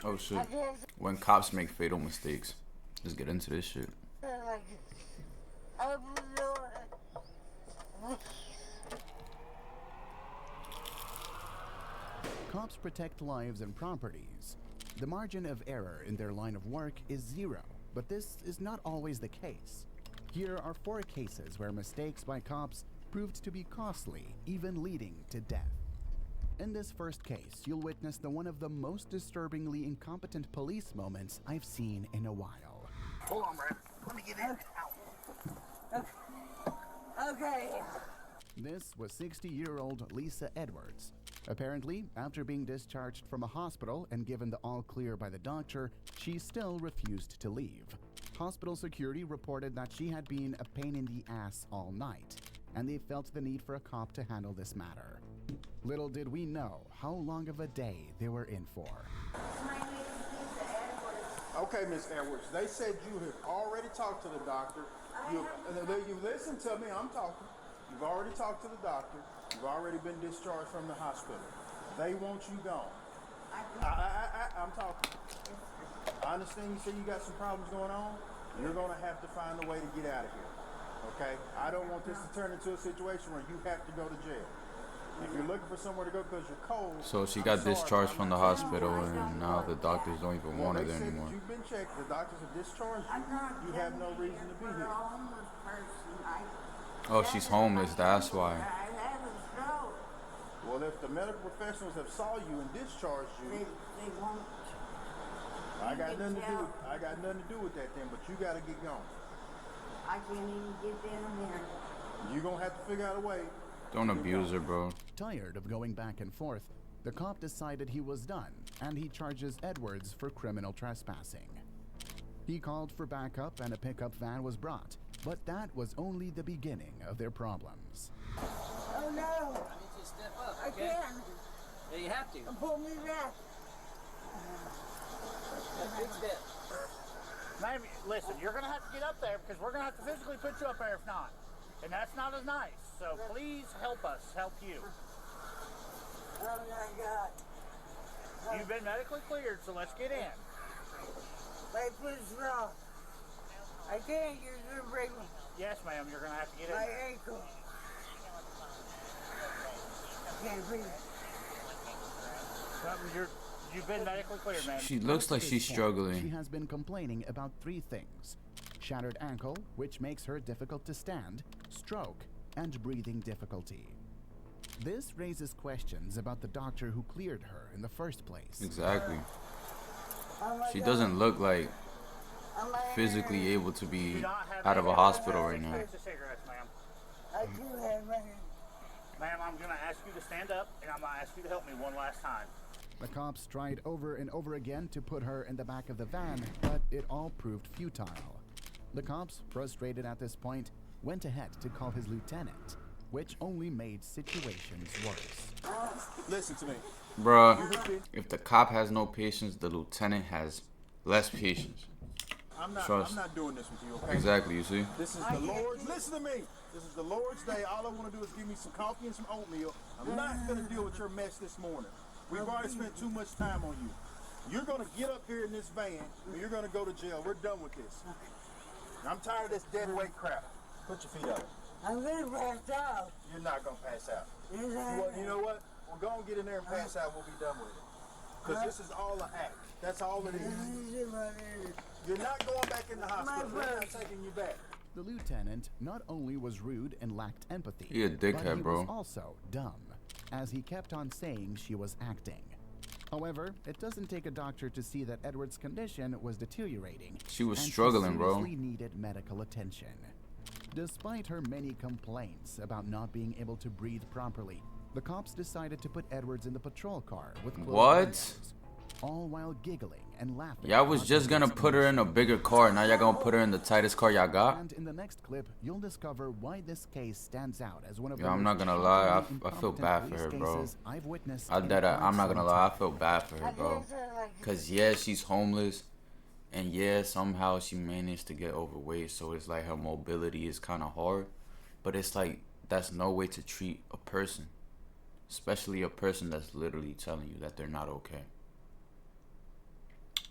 Oh shit. When cops make fatal mistakes. Let's get into this shit. Cops protect lives and properties. The margin of error in their line of work is zero, but this is not always the case. Here are 4 cases where mistakes by cops proved to be costly, even leading to death. In this first case, you'll witness one of the most disturbingly incompetent police moments I've seen in a while. Hold on, Brad. Let me get in. Okay. This was 60-year-old Lisa Edwards. Apparently, after being discharged from a hospital and given the all clear by the doctor, she still refused to leave. Hospital security reported that she had been a pain in the ass all night, and they felt the need for a cop to handle this matter. Little did we know how long of a day they were in for. My name is Lisa Edwards. Okay, Miss Edwards, they said you have already talked to the doctor. You listen to me, I'm talking. You've already talked to the doctor. You've already been discharged from the hospital. They want you gone. I'm talking. I understand you say you got some problems going on. You're going to have to find a way to get out of here. Okay? I don't want this to turn into a situation where you have to go to jail. If you're looking for somewhere to go because you're cold. So she got discharged from the hospital, and now the doctors don't even want her there anymore. You've been checked. The doctors have discharged you. You have no reason to be here. Oh, she's homeless, that's why. I have a stroke. Well, if the medical professionals have saw you and discharged you, They won't. I got nothing to do with that then, but you got to get gone. I can't even get down there. You're going to have to figure out a way. Don't abuse her, bro. Tired of going back and forth, the cop decided he was done, and he charges Edwards for criminal trespassing. He called for backup and a pickup van was brought, but that was only the beginning of their problems. Oh no! I need you to step up. I Okay? can't. Yeah, you have to. Pull me back. Big step. Ma'am, listen, you're going to have to get up there because we're going to have to physically put you up there if not. And that's not as nice. So please help us help you. Oh my God. You've been medically cleared, so let's get in. My foot's wrong. I can't. You're going to break Yes, ma'am, you're going to have to get in my there. ankle. Can't breathe. You've been medically cleared, ma'am. She looks like she's She struggling. has been complaining about 3 things: shattered ankle, which makes her difficult to stand, stroke, and breathing difficulty. This raises questions about the doctor who cleared her in the first place. Exactly. Oh my She God. doesn't look like Oh my physically hand. able to Do be not have out of a any hospital right now. packs of cigarettes, ma'am. I do have my hand. Ma'am, I'm going to ask you to stand up, and I'm going to ask you to help me one last time. The cops tried over and over again to put her in the back of the van, but it all proved futile. The cops, frustrated at this point, went ahead to call his lieutenant, which only made situations worse. Listen to me. Bruh, if the cop has no patience, the lieutenant has less patience. I'm Trust. not doing this with you, okay? Exactly, you see? This is the Lord's. Listen to me. This is the Lord's day. All I want to do is give me some coffee and some oatmeal. I'm not going to deal with your mess this morning. We've already spent too much time on you. You're going to get up here in this van, and you're going to go to jail. We're done with this. I'm tired of this dead weight crap. Put your feet up. I'm going to pass out. You're not going to pass out. Yes, You know what? We'll go and get in there and pass out. We'll be done with it. Because this is all an act. That's all it is. You're not going back in the hospital. We're not taking you back. The lieutenant not only was rude and lacked empathy, He a but dickhead, he bro. was also dumb, as he kept on saying she was acting. However, it doesn't take a doctor to see that Edward's condition was deteriorating. She was and struggling, she bro. seriously needed medical attention. Despite her many complaints about not being able to breathe properly, the cops decided to put Edwards in the patrol car with closed What? windows, all while giggling and laughing. Y'all was about just gonna Edward's put her in a bigger car. Now y'all gonna put her in the tightest car y'all got? And in the next clip, you'll discover why this case stands out as one of Yo, the I'm most not gonna lie, shockingly I feel incompetent bad for police her, bro. cases I've witnessed I'm in not quite gonna some lie, I time. feel bad for her, bro. Cause yeah, she's homeless, and yeah, somehow she managed to get overweight, so it's like her mobility is kind of hard. But it's like that's no way to treat a person, especially a person that's literally telling you that they're not okay.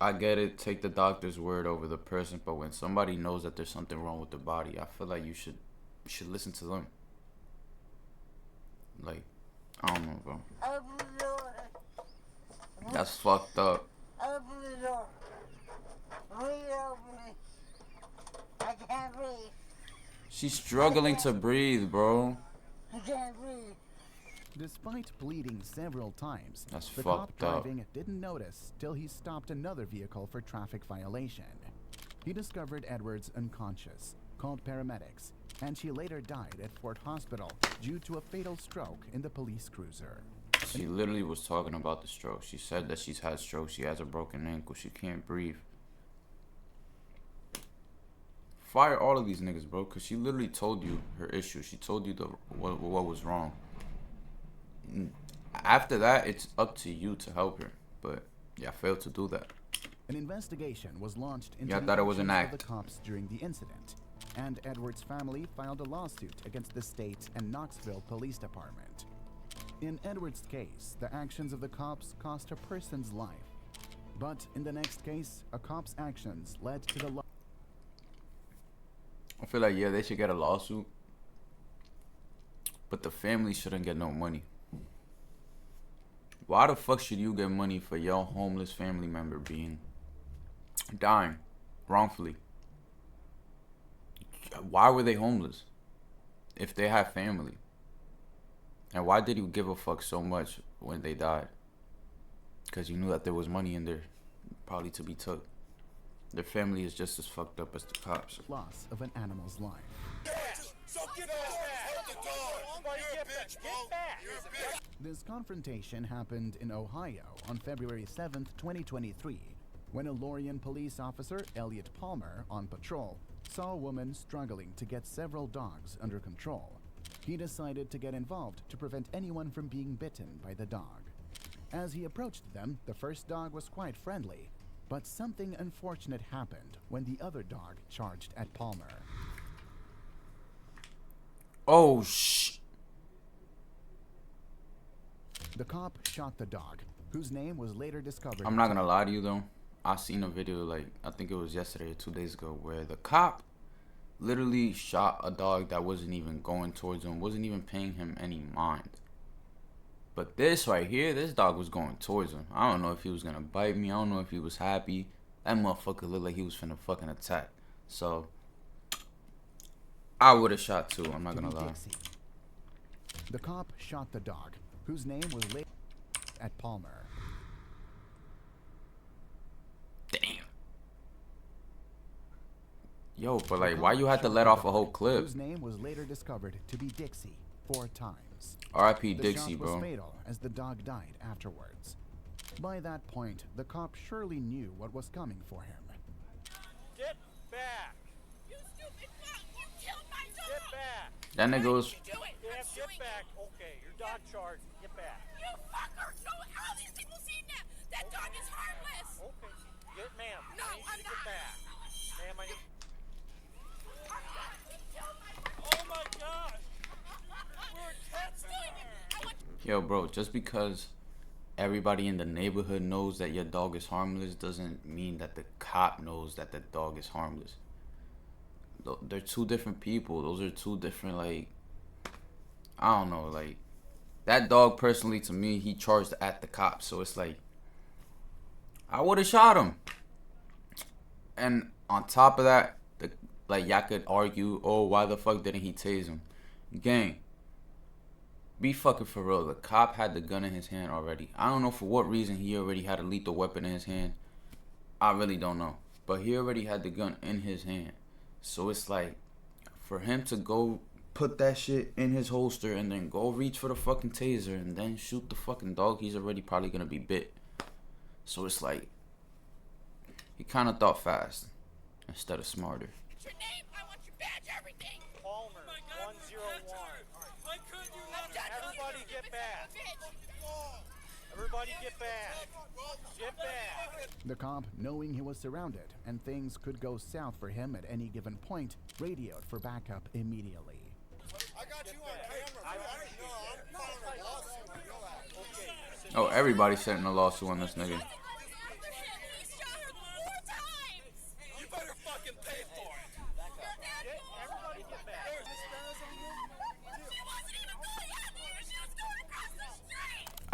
I get it. Take the doctor's word over the person, but when somebody knows that there's something wrong with the body, I feel like you should listen to them. Like, I don't know, bro. Open the door. That's fucked up. Open the door. Please open it. I can't breathe. She's struggling to breathe, bro. I can't breathe. Despite bleeding several times, That's the cop fucked up. driving didn't notice till he stopped another vehicle for traffic violation. He discovered Edwards unconscious, called paramedics, and she later died at Fort Hospital due to a fatal stroke in the police cruiser. She literally was talking about the stroke. She said that she's had strokes. She has a broken ankle. She can't breathe. Fire all of these niggas, bro, because she literally told you her issue. She told you what was wrong. After that, it's up to you to help her. But yeah, I failed to do that. An investigation was launched into Yeah, I the thought it was an actions of act. the cops during the incident, and Edwards' family filed a lawsuit against the state and Knoxville Police Department. In Edwards' case, the actions of the cops cost a person's life. But in the next case, a cop's actions led to the I feel like, yeah, they should get a lawsuit. But the family shouldn't get no money. Why the fuck should you get money for your homeless family member dying wrongfully? Why were they homeless if they had family? And why did you give a fuck so much when they died? Because you knew that there was money in there probably to be took. Their family is just as fucked up as the cops. loss of an animal's life. So get off the dog. You're a bitch, bro. You're a bitch. This confrontation happened in Ohio on February 7th, 2023, when a Lorien police officer, Elliot Palmer, on patrol, saw a woman struggling to get several dogs under control. He decided to get involved to prevent anyone from being bitten by the dog. As he approached them, the first dog was quite friendly, but something unfortunate happened when the other dog charged at Palmer. Oh, shh. The cop shot the dog, whose name was later discovered. I'm not gonna lie to you though. I seen a video, like, I think it was yesterday or 2 days ago, where the cop literally shot a dog that wasn't even going towards him, wasn't even paying him any mind. But this right here, this dog was going towards him. I don't know if he was gonna bite me. I don't know if he was happy. That motherfucker looked like he was finna fucking attack. So, I would have shot too, I'm not gonna lie. Dixie. The cop shot the dog, whose name was later at Palmer. Damn. Yo, but like, why you had to let off a whole clip? Whose name was later discovered to be Dixie 4 times. R.I.P. The Dixie, shot was bro. fatal as the dog died afterwards. By that point, the cop surely knew what was coming for him. Get back! You stupid fuck! You killed my dog! Get back! That nigga was. You do it! Yeah, I'm get suing back. Okay, your dog charged. Get back. You fucker! So all these people seen that? That dog is harmless! Okay. Get, ma'am. No, I need I'm you to get not. back. Ma'am, I need... You killed my dog! Oh my God! We're I'm suing you! I want Yo, bro, just because everybody in the neighborhood knows that your dog is harmless doesn't mean that the cop knows that the dog is harmless. They're two different people. Those are two different, like, I don't know, like, that dog personally, to me, he charged at the cops. So it's like, I would have shot him. And on top of that, like, y'all could argue, oh, why the fuck didn't he tase him? Gang, be fucking for real. The cop had the gun in his hand already. I don't know for what reason he already had a lethal weapon in his hand. I really don't know. But he already had the gun in his hand. So it's like, for him to go put that shit in his holster and then go reach for the fucking taser and then shoot the fucking dog, he's already probably gonna be bit. So it's like, he kind of thought fast instead of smarter. What's your name? I want your badge, everything! Palmer, 101. Why couldn't you let her? Everybody get back. Everybody get back. Get back. The cop, knowing he was surrounded and things could go south for him at any given point, radioed for backup immediately. I got you on camera. I didn't know. I'm filing a lawsuit. Oh, everybody's setting a lawsuit on this nigga.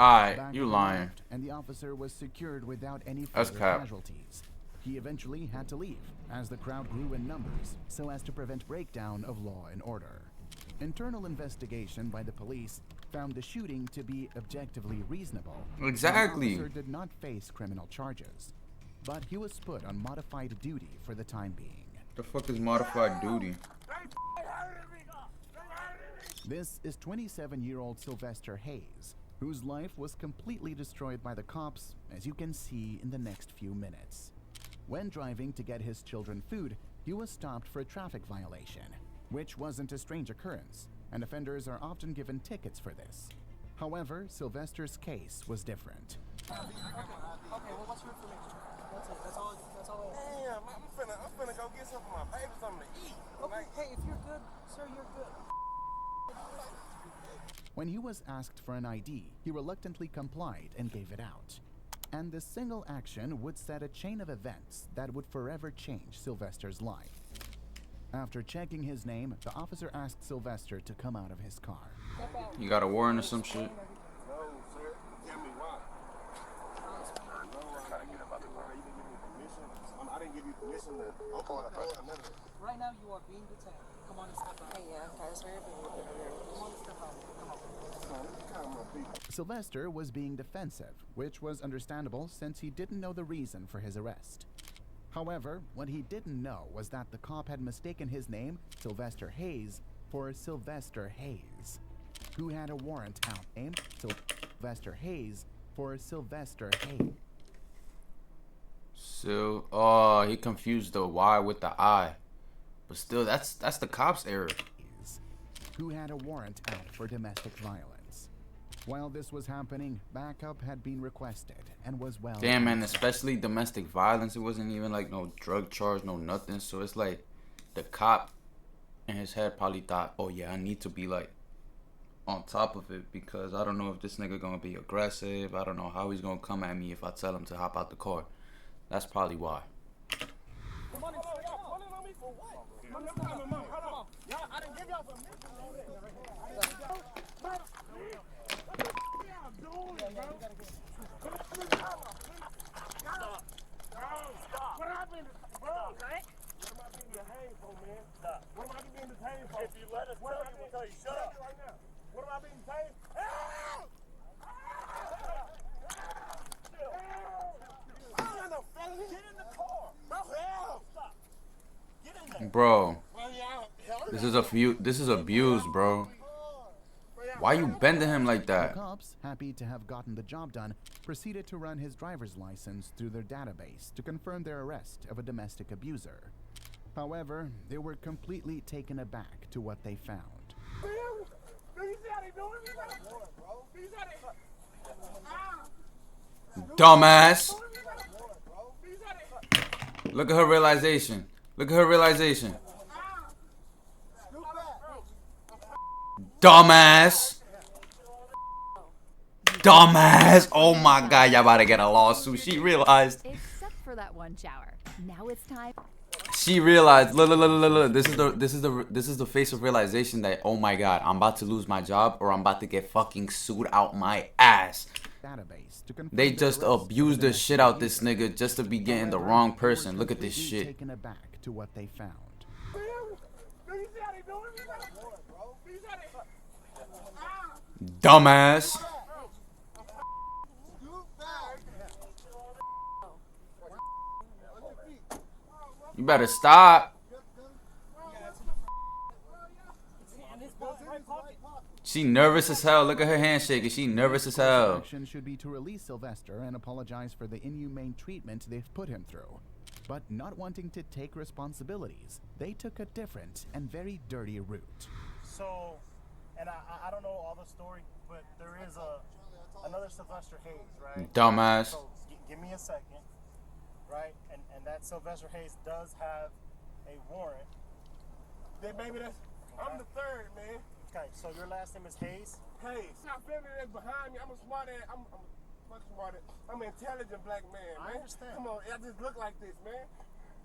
Alright, Back you to the lying. left, and the officer was secured without any That's further cap. casualties. He eventually had to leave as the crowd grew in numbers so as to prevent breakdown of law and order. Internal investigation by the police found the shooting to be objectively reasonable. Exactly. The officer did not face criminal charges, but he was put on modified duty for the time being. The fuck is modified duty? This is 27-year-old Sylvester Hayes, whose life was completely destroyed by the cops, as you can see in the next few minutes. When driving to get his children food, he was stopped for a traffic violation, which wasn't a strange occurrence, and offenders are often given tickets for this. However, Sylvester's case was different. Okay, well, what's your information? That's it. That's all. Damn, I'm finna go get something for my baby, something to eat. Okay, hey, if you're good, sir, you're good. When he was asked for an ID, he reluctantly complied and gave it out. And this single action would set a chain of events that would forever change Sylvester's life. After checking his name, the officer asked Sylvester to come out of his car. You got a warrant or some shit? No, sir. Tell me why. No, I'm trying to get up out the car. You didn't give me permission. I didn't give you permission to. I'm going to none of it. Right now, you are being detained. Come on and step out. Hey, yeah, okay, sir. Come on and step out. Come on. Sylvester was being defensive, which was understandable since he didn't know the reason for his arrest. However, what he didn't know was that the cop had mistaken his name, Sylvester Hayes, for Sylvester Hayes, who had a warrant out named Sylvester Hayes for Sylvester Hayes. So, oh, he confused the Y with the I. But still, that's the cop's error. Who had a warrant out for domestic violence. While this was happening, backup had been requested and was well. Damn, man, especially domestic violence. It wasn't even like no drug charge, no nothing. So it's like the cop in his head probably thought, oh yeah, I need to be like on top of it because I don't know if this nigga gonna be aggressive. I don't know how he's gonna come at me if I tell him to hop out the car. That's probably why. Come on, on me for what? Come on. Y'all, I didn't give y'all permission. What happened, bro? What am I being detained for, man? What am I being detained for? If you let us tell you, we'll tell you, shut up. Right now. What am I being detained? Help! I don't got no felony. Get in the car. Bro, help! Stop. Get in there. Bro, Bro, y'all, this is abuse, bro. Why you bending him like The that? cops, happy to have gotten the job done, proceeded to run his driver's license through their database to confirm their arrest of a domestic abuser. However, they were completely taken aback to what they found. Do you see how they doing me? Bro? Do you see how they... Dumbass. Do you see how they... Look at her realization. Look at her realization. Dumbass. Dumbass. Oh my god, y'all about to get a lawsuit. She realized. Except for that one shower. Now it's time. She realized. Look. This is the face of realization that, oh my god, I'm about to lose my job or I'm about to get fucking sued out my ass. Database to confirm They their just arrest of a abused the domestic shit out this abuser. nigga just to be getting the However, wrong they were person. Look at this completely shit. Taken aback to what they found. Do you see how they doing me? Bro? Do you see how they... Dumbass. You better stop. She nervous as hell. Look at her hand shaking. She nervous as hell. Action should be to release Sylvester and apologize for the inhumane treatment they've put him through. But not wanting to take responsibilities, they took a different and very dirty route. So, and I don't know all the story, but there is another Sylvester Hayes, right? Dumbass. So give me a second, right? And that Sylvester Hayes does have a warrant. Then baby, I'm the third, man. Okay, so your last name is Hayes? Hey, my family that's behind me. I'm a smart ass. I'm fucking smart ass. I'm an intelligent black man, man. I understand. Come on, I just look like this, man.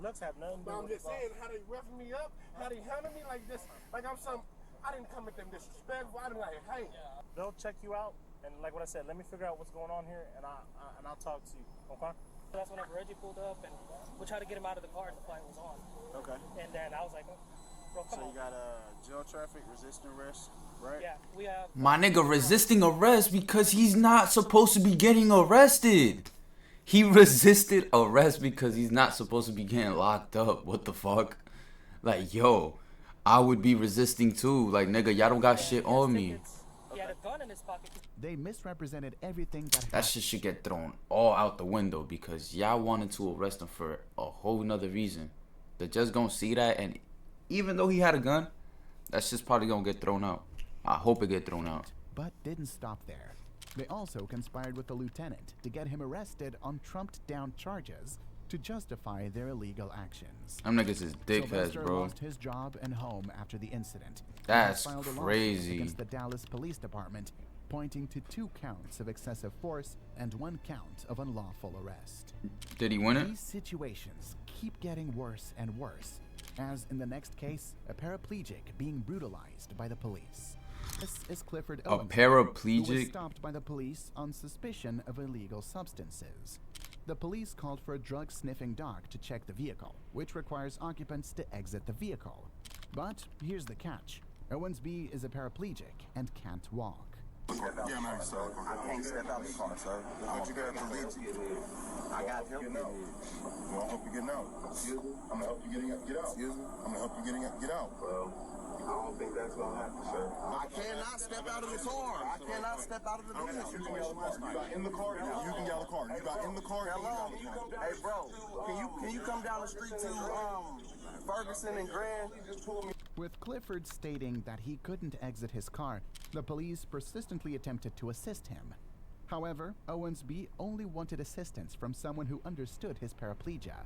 Looks have nothing to do But I'm with just it. saying how they roughing me up, how they handle me like this, like I'm some. I didn't come at them disrespectful. I didn't like, hey. They'll check you out And like what I said, let me figure out what's going on here, and I'll talk to you. Okay? That's whenever Reggie pulled up, and we tried to get him out of the car, and the fight was on. Okay. And then I was like, bro, come So on. you got jail traffic, resisting arrest, right? Yeah, we have. My nigga resisting arrest because he's not supposed to be getting arrested. He resisted arrest because he's not supposed to be getting locked up. What the fuck? Like, yo, I would be resisting too. Like, nigga, y'all don't got shit on me. He had a gun in his pocket. They misrepresented everything that That happened. shit should get thrown all out the window because y'all wanted to arrest him for a whole nother reason. They're just gonna see that, and even though he had a gun, that's just probably gonna get thrown out. I hope it get thrown out. But didn't stop there. They also conspired with the lieutenant to get him arrested on trumped-down charges to justify their illegal actions. Them niggas is dickheads, Sylvester bro. lost his job and home after the incident. He That's filed a lawsuit crazy. against the Dallas Police Department, pointing to 2 counts of excessive force and 1 count of unlawful arrest. Did he win it? These situations keep getting worse and worse, as in the next case, a paraplegic being brutalized by the police. This is Clifford A Owens, who was paraplegic? stopped by the police on suspicion of illegal substances. The police called for a drug-sniffing dog to check the vehicle, which requires occupants to exit the vehicle. But here's the catch. Owensby is a paraplegic and can't walk. Yeah, man, sir. I can't step out the car, sir. What you got for lead? I got help getting out. Well, I'll help you getting out. I'm gonna help you getting out. Get out. I'm gonna help you getting out. Get out. Well, I don't think that's gonna happen, sir. I cannot step out of the car. I cannot step out of the business situation. You got in the car. You can get out of the car. You got in the car. Hello. Hey, bro. Can you come down the street to Ferguson and Grand? Just pull me. With Clifford stating that he couldn't exit his car, the police persistently attempted to assist him. However, Owensby only wanted assistance from someone who understood his paraplegia.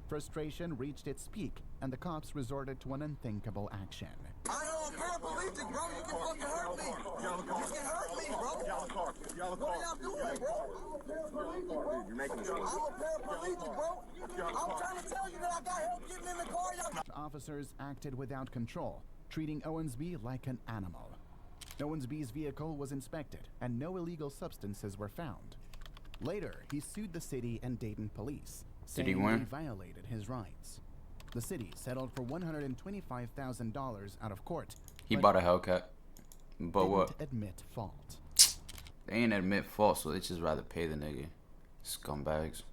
Frustration reached its peak, and the cops resorted to an unthinkable action. I am a paraplegic, bro. You can fucking hurt me. You can hurt me, bro. What are y'all doing, bro? You're making this. I'm a paraplegic, bro. I'm trying to tell you that I got help getting in the car. Officers acted without control, treating Owensby like an animal. Owensby's vehicle was inspected, and no illegal substances were found. Later, he sued the city and Dayton police, Did he saying win? they violated his rights. The city settled for $125,000 out of court. He but bought a Hellcat. But didn't what? admit fault. They ain't admit fault, so they just rather pay the nigga. Scumbags.